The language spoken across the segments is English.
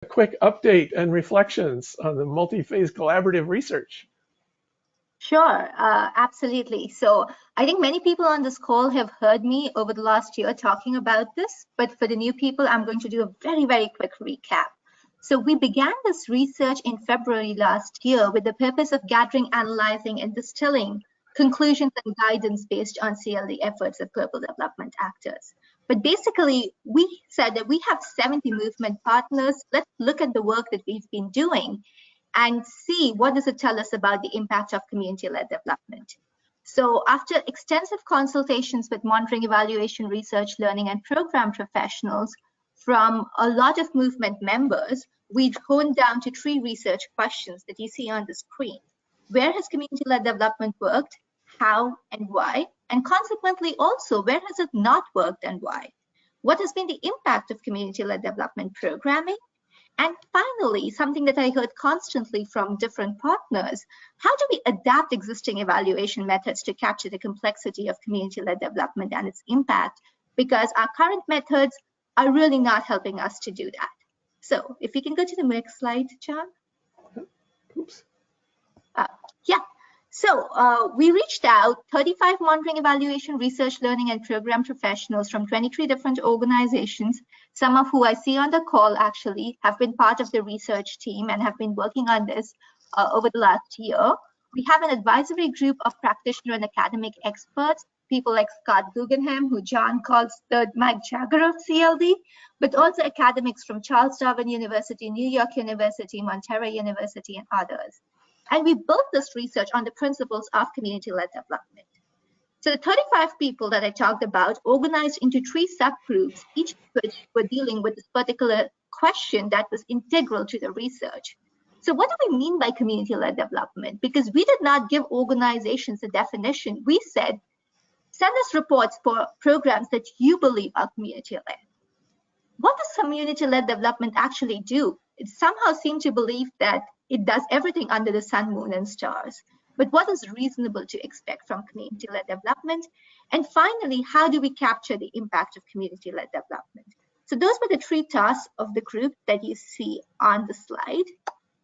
A quick update and reflections on the multi-phase collaborative research. Sure, absolutely. So I think many people on this call have heard me over the last year talking about this, but for the new people, I'm going to do a very, very quick recap. So we began this research in February last year with the purpose of gathering, analyzing, and distilling conclusions and guidance based on CLD efforts of global development actors. But basically, we said that we have 70 movement partners. Let's look at the work that we've been doing and see what does it tell us about the impact of community-led development. So after extensive consultations with monitoring, evaluation, research, learning, and program professionals from a lot of movement members, we honed down to 3 research questions that you see on the screen. Where has community-led development worked, how and why? And consequently also, where has it not worked and why? What has been the impact of community-led development programming? And finally, something that I heard constantly from different partners, how do we adapt existing evaluation methods to capture the complexity of community-led development and its impact? Because our current methods are really not helping us to do that. So if we can go to the next slide, John. Oops. Yeah. So we reached out 35 monitoring, evaluation, research, learning, and program professionals from 23 different organizations. Some of who I see on the call actually have been part of the research team and have been working on this over the last year. We have an advisory group of practitioner and academic experts, people like Scott Guggenheim, who John calls the Mike Jagger of CLD, but also academics from Charles Darwin University, New York University, Monterey University, and others. And we built this research on the principles of community-led development. So the 35 people that I talked about organized into 3 subgroups, each of which were dealing with this particular question that was integral to the research. So what do we mean by community-led development? Because we did not give organizations a definition. We said, send us reports for programs that you believe are community-led. What does community-led development actually do? It somehow seemed to believe that it does everything under the sun, moon, and stars. But what is reasonable to expect from community-led development? And finally, how do we capture the impact of community-led development? So those were the 3 tasks of the group that you see on the slide.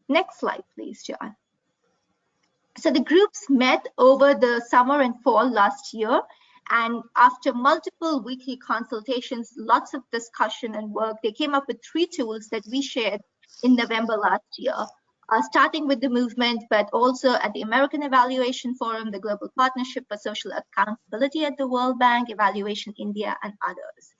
Next slide, please, John. So the groups met over the summer and fall last year. And after multiple weekly consultations, lots of discussion and work, they came up with 3 tools that we shared in November last year. Starting with the movement, but also at the American Evaluation Forum, the Global Partnership for Social Accountability at the World Bank, Evaluation India, and others.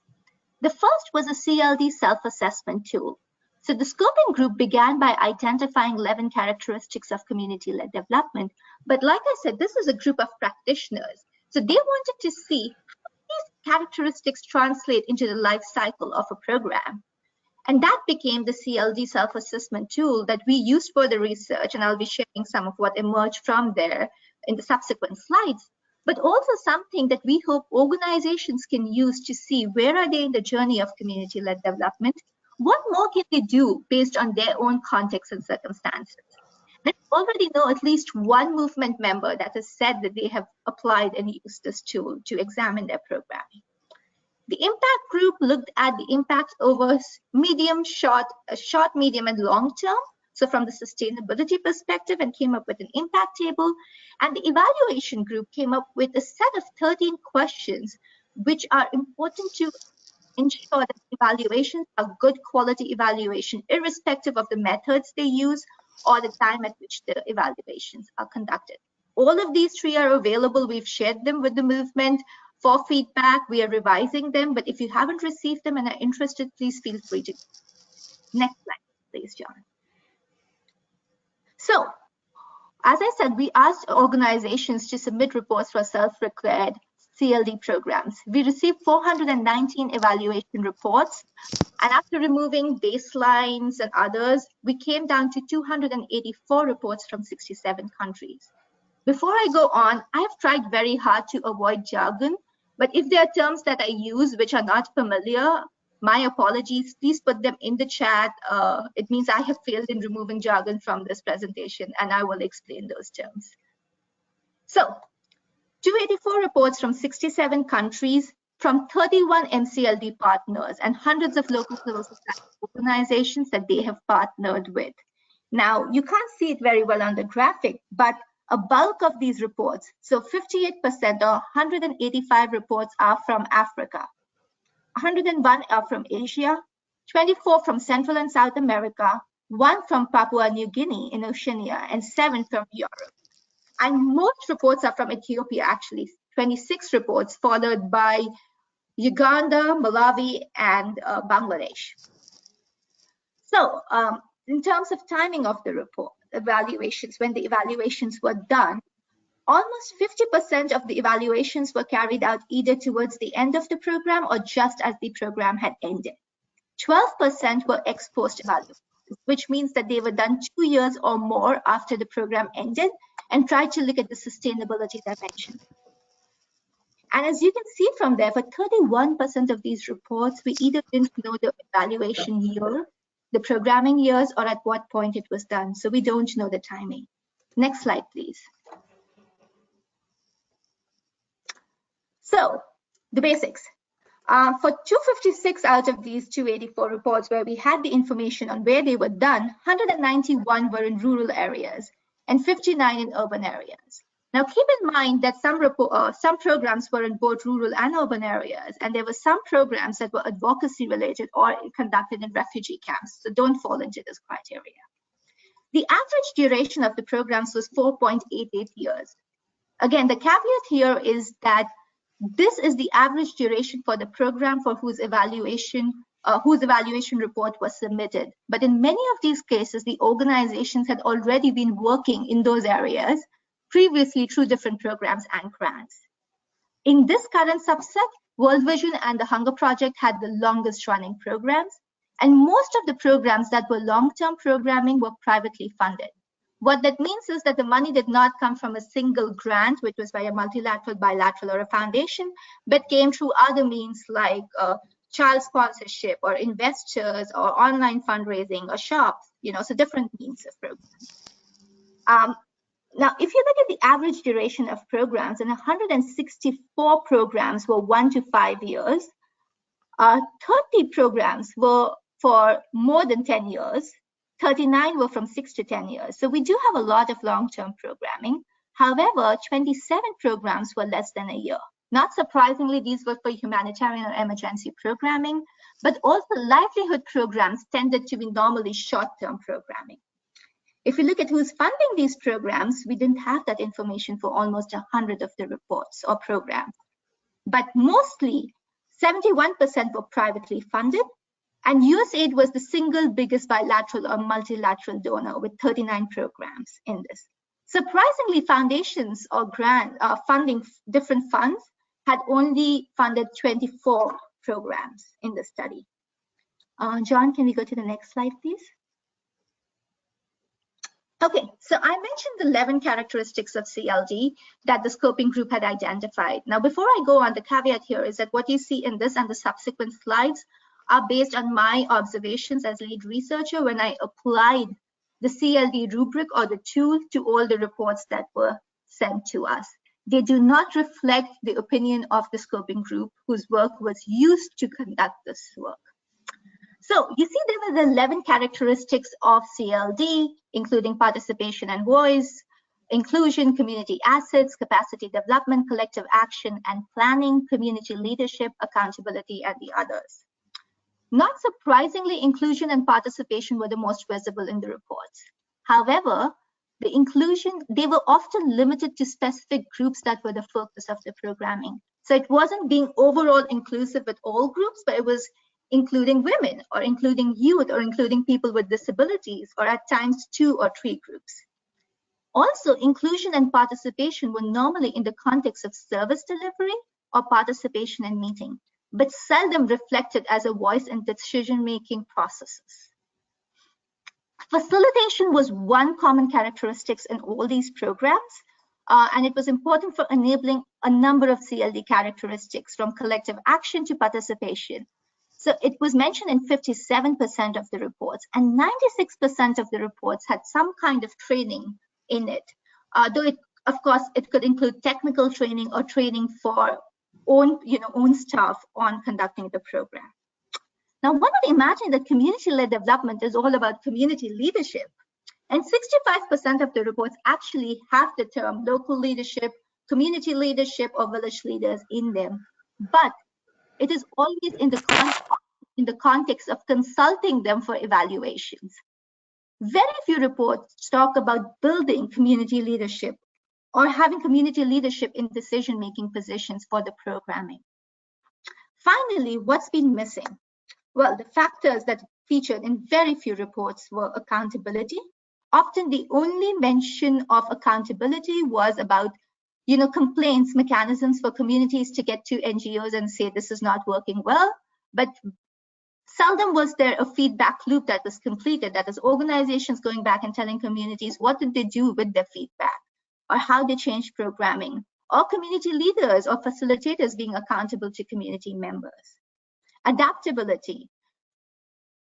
The first was a CLD self-assessment tool. So the scoping group began by identifying 11 characteristics of community-led development. But like I said, this is a group of practitioners. So they wanted to see how these characteristics translate into the life cycle of a program. And that became the CLD self-assessment tool that we used for the research, and I'll be sharing some of what emerged from there in the subsequent slides, but also something that we hope organizations can use to see where are they in the journey of community-led development, what more can they do based on their own context and circumstances. And I already know at least one movement member that has said that they have applied and used this tool to examine their programming. The impact group looked at the impact over medium, short, medium, and long term. So from the sustainability perspective, and came up with an impact table. And the evaluation group came up with a set of 13 questions, which are important to ensure that evaluations are good quality evaluation, irrespective of the methods they use or the time at which the evaluations are conducted. All of these 3 are available. We've shared them with the movement for feedback. We are revising them, but if you haven't received them and are interested, please feel free to. Next slide, please, John. So, as I said, we asked organizations to submit reports for self-required CLD programs. We received 419 evaluation reports, and after removing baselines and others, we came down to 284 reports from 67 countries. Before I go on, I have tried very hard to avoid jargon, but if there are terms that I use which are not familiar, my apologies, please put them in the chat. It means I have failed in removing jargon from this presentation, and I will explain those terms. So, 284 reports from 67 countries. from 31 MCLD partners and hundreds of local civil society organizations that they have partnered with. Now, you can't see it very well on the graphic, but a bulk of these reports, so 58% or 185 reports are from Africa, 101 are from Asia, 24 from Central and South America, 1 from Papua New Guinea in Oceania, and 7 from Europe. And most reports are from Ethiopia, actually, 26 reports, followed by Uganda, Malawi, and Bangladesh. So in terms of timing of the report evaluations, when the evaluations were done, almost 50% of the evaluations were carried out either towards the end of the program or just as the program had ended. 12% were ex post evaluations, which means that they were done 2 years or more after the program ended and tried to look at the sustainability dimension. And as you can see from there, for 31% of these reports, we either didn't know the evaluation year, the programming years, or at what point it was done. So we don't know the timing. Next slide, please. So the basics. For 256 out of these 284 reports where we had the information on where they were done, 191 were in rural areas and 59 in urban areas. Now, keep in mind that some programs were in both rural and urban areas, and there were some programs that were advocacy related or conducted in refugee camps, so don't fall into this criteria. The average duration of the programs was 4.88 years. Again, the caveat here is that this is the average duration for the program for whose evaluation report was submitted. But in many of these cases, the organizations had already been working in those areas previously through different programs and grants. In this current subset, World Vision and the Hunger Project had the longest running programs, and most of the programs that were long-term programming were privately funded. What that means is that the money did not come from a single grant, which was by a multilateral, bilateral, or a foundation, but came through other means like child sponsorship or investors or online fundraising or shops, so different means of programs. Now, if you look at the average duration of programs, and 164 programs were 1 to 5 years, 30 programs were for more than 10 years, 39 were from 6 to 10 years. So we do have a lot of long-term programming. However, 27 programs were less than a year. Not surprisingly, these were for humanitarian or emergency programming, but also livelihood programs tended to be normally short-term programming. If you look at who's funding these programs, we didn't have that information for almost 100 of the reports or programs. But mostly, 71% were privately funded, and USAID was the single biggest bilateral or multilateral donor with 39 programs in this. Surprisingly, foundations or funding different funds had only funded 24 programs in the study. John, can we go to the next slide, please? Okay, so I mentioned the 11 characteristics of CLD that the scoping group had identified. Now, before I go on, the caveat here is that what you see in this and the subsequent slides are based on my observations as lead researcher when I applied the CLD rubric or the tool to all the reports that were sent to us. They do not reflect the opinion of the scoping group whose work was used to conduct this work. So you see there were the 11 characteristics of CLD, including participation and voice, inclusion, community assets, capacity development, collective action and planning, community leadership, accountability, and the others. Not surprisingly, inclusion and participation were the most visible in the reports. However, the inclusion, they were often limited to specific groups that were the focus of the programming. So it wasn't being overall inclusive with all groups, but it was including women or including youth or including people with disabilities or at times 2 or 3 groups. Also, inclusion and participation were normally in the context of service delivery or participation in meeting, but seldom reflected as a voice in decision-making processes. Facilitation was one common characteristic in all these programs, and it was important for enabling a number of CLD characteristics from collective action to participation. So it was mentioned in 57% of the reports, and 96% of the reports had some kind of training in it. Though, of course, it could include technical training or training for own staff on conducting the program. Now, one would imagine that community-led development is all about community leadership. And 65% of the reports actually have the term local leadership, community leadership, or village leaders in them. But it is always in the context of consulting them for evaluations. Very few reports talk about building community leadership or having community leadership in decision-making positions for the programming. Finally, what's been missing? Well, the factors that featured in very few reports were accountability. Often the only mention of accountability was about, complaints, mechanisms for communities to get to NGOs and say this is not working well, but seldom was there a feedback loop that was completed, that is organizations going back and telling communities what did they do with their feedback or how they changed programming, or community leaders or facilitators being accountable to community members. Adaptability,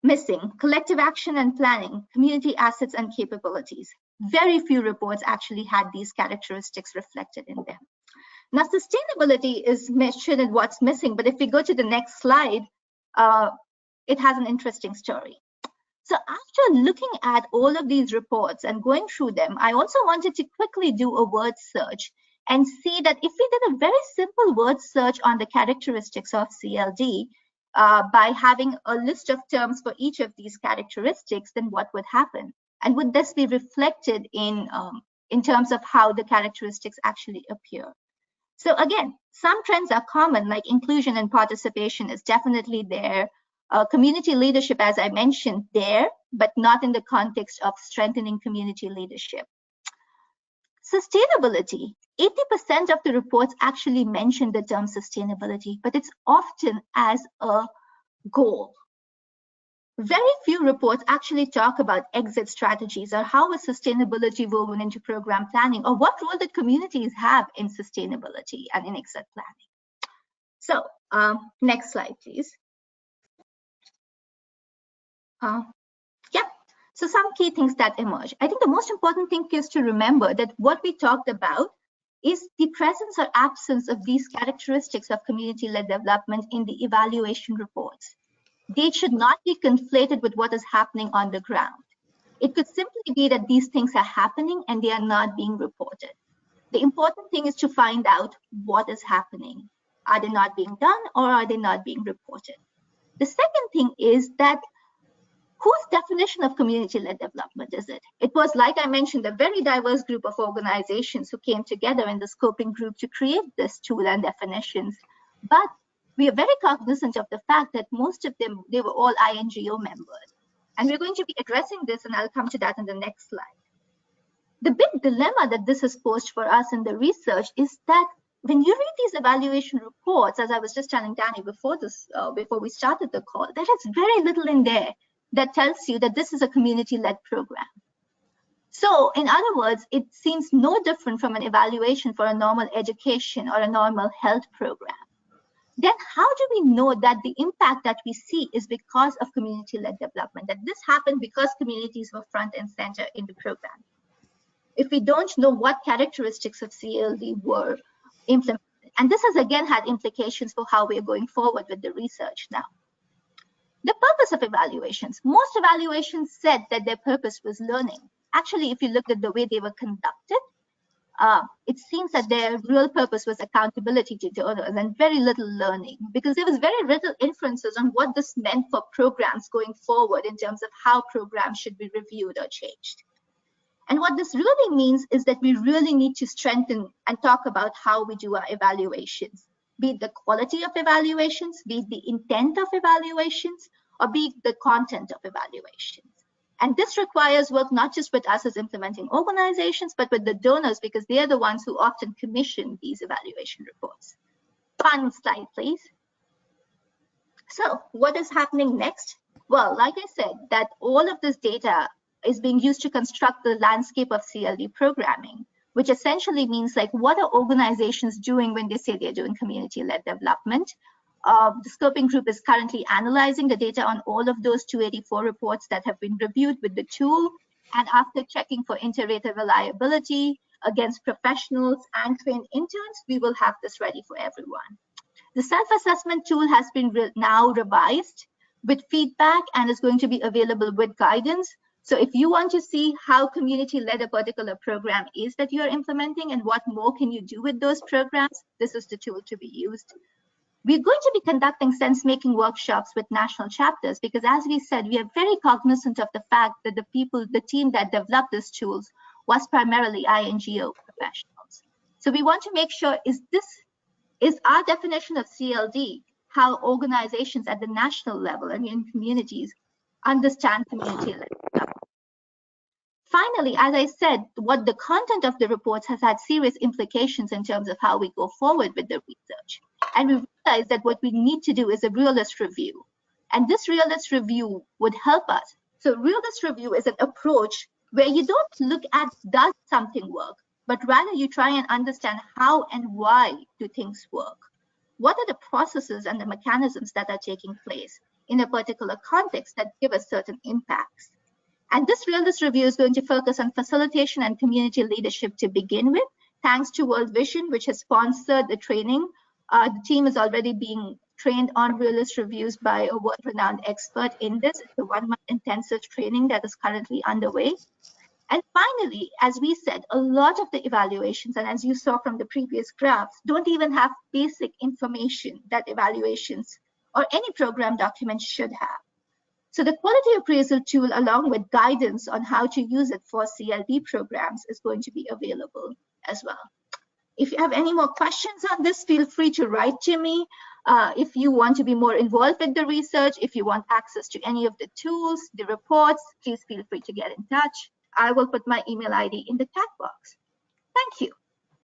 missing. Collective action and planning, community assets and capabilities. Very few reports actually had these characteristics reflected in them. Now, sustainability is mentioned in what's missing, but if we go to the next slide, it has an interesting story. So after looking at all of these reports and going through them, I also wanted to quickly do a word search and see that if we did a very simple word search on the characteristics of CLD, by having a list of terms for each of these characteristics, then what would happen? And would this be reflected in terms of how the characteristics actually appear? So again, some trends are common, like inclusion and participation is definitely there. Community leadership, as I mentioned, there, but not in the context of strengthening community leadership. Sustainability, 80% of the reports actually mention the term sustainability, but it's often as a goal. Very few reports actually talk about exit strategies or how is sustainability woven into program planning, or what role that communities have in sustainability and in exit planning. So next slide, please. So some key things that emerge. I think the most important thing is to remember that what we talked about is the presence or absence of these characteristics of community-led development in the evaluation reports. They should not be conflated with what is happening on the ground. It could simply be that these things are happening and they are not being reported. The important thing is to find out what is happening. Are they not being done or are they not being reported? The second thing is that whose definition of community-led development is it? It was, like I mentioned, a very diverse group of organizations who came together in the scoping group to create this tool and definitions. But we are very cognizant of the fact that most of them, they were all INGO members. And we're going to be addressing this, and I'll come to that in the next slide. The big dilemma that this has posed for us in the research is that when you read these evaluation reports, as I was just telling Danny before we started the call, there is very little in there that tells you that this is a community-led program. So in other words, it seems no different from an evaluation for a normal education or a normal health program. Then how do we know that the impact that we see is because of community-led development, that this happened because communities were front and center in the program? If we don't know what characteristics of CLD were implemented, and this has again had implications for how we are going forward with the research now. The purpose of evaluations. Most evaluations said that their purpose was learning. Actually, if you look at the way they were conducted, it seems that their real purpose was accountability to donors and very little learning, because there was very little inferences on what this meant for programs going forward in terms of how programs should be reviewed or changed. And what this really means is that we really need to strengthen and talk about how we do our evaluations, be it the quality of evaluations, be it the intent of evaluations, or be it the content of evaluations. And this requires work not just with us as implementing organizations, but with the donors, because they are the ones who often commission these evaluation reports. Final slide, please. So what is happening next? Well, like I said, that all of this data is being used to construct the landscape of CLD programming, which essentially means like, what are organizations doing when they say they're doing community-led development? The scoping group is currently analyzing the data on all of those 284 reports that have been reviewed with the tool. And after checking for inter-rater reliability against professionals and trained interns, we will have this ready for everyone. The self-assessment tool has been now revised with feedback and is going to be available with guidance. So if you want to see how community-led a particular program is that you're implementing and what more can you do with those programs, this is the tool to be used. We're going to be conducting sense-making workshops with national chapters because, as we said, we are very cognizant of the fact that the team that developed these tools was primarily INGO professionals. So we want to make sure, is our definition of CLD how organizations at the national level and in communities understand community-led development. Finally, as I said, what the content of the reports has had serious implications in terms of how we go forward with the research. And we realized that what we need to do is a realist review. And this realist review would help us. So realist review is an approach where you don't look at does something work, but rather you try and understand how and why do things work. What are the processes and the mechanisms that are taking place in a particular context that give us certain impacts? And this realist review is going to focus on facilitation and community leadership to begin with, thanks to World Vision, which has sponsored the training. The team is already being trained on realist reviews by a world-renowned expert in this. It's a 1-month intensive training that is currently underway. And finally, as we said, a lot of the evaluations, and as you saw from the previous graphs, don't even have basic information that evaluations or any program document should have. So the quality appraisal tool, along with guidance on how to use it for CLD programs, is going to be available as well. If you have any more questions on this, feel free to write to me. If you want to be more involved with the research, if you want access to any of the tools, the reports, please feel free to get in touch. I will put my email ID in the chat box. Thank you.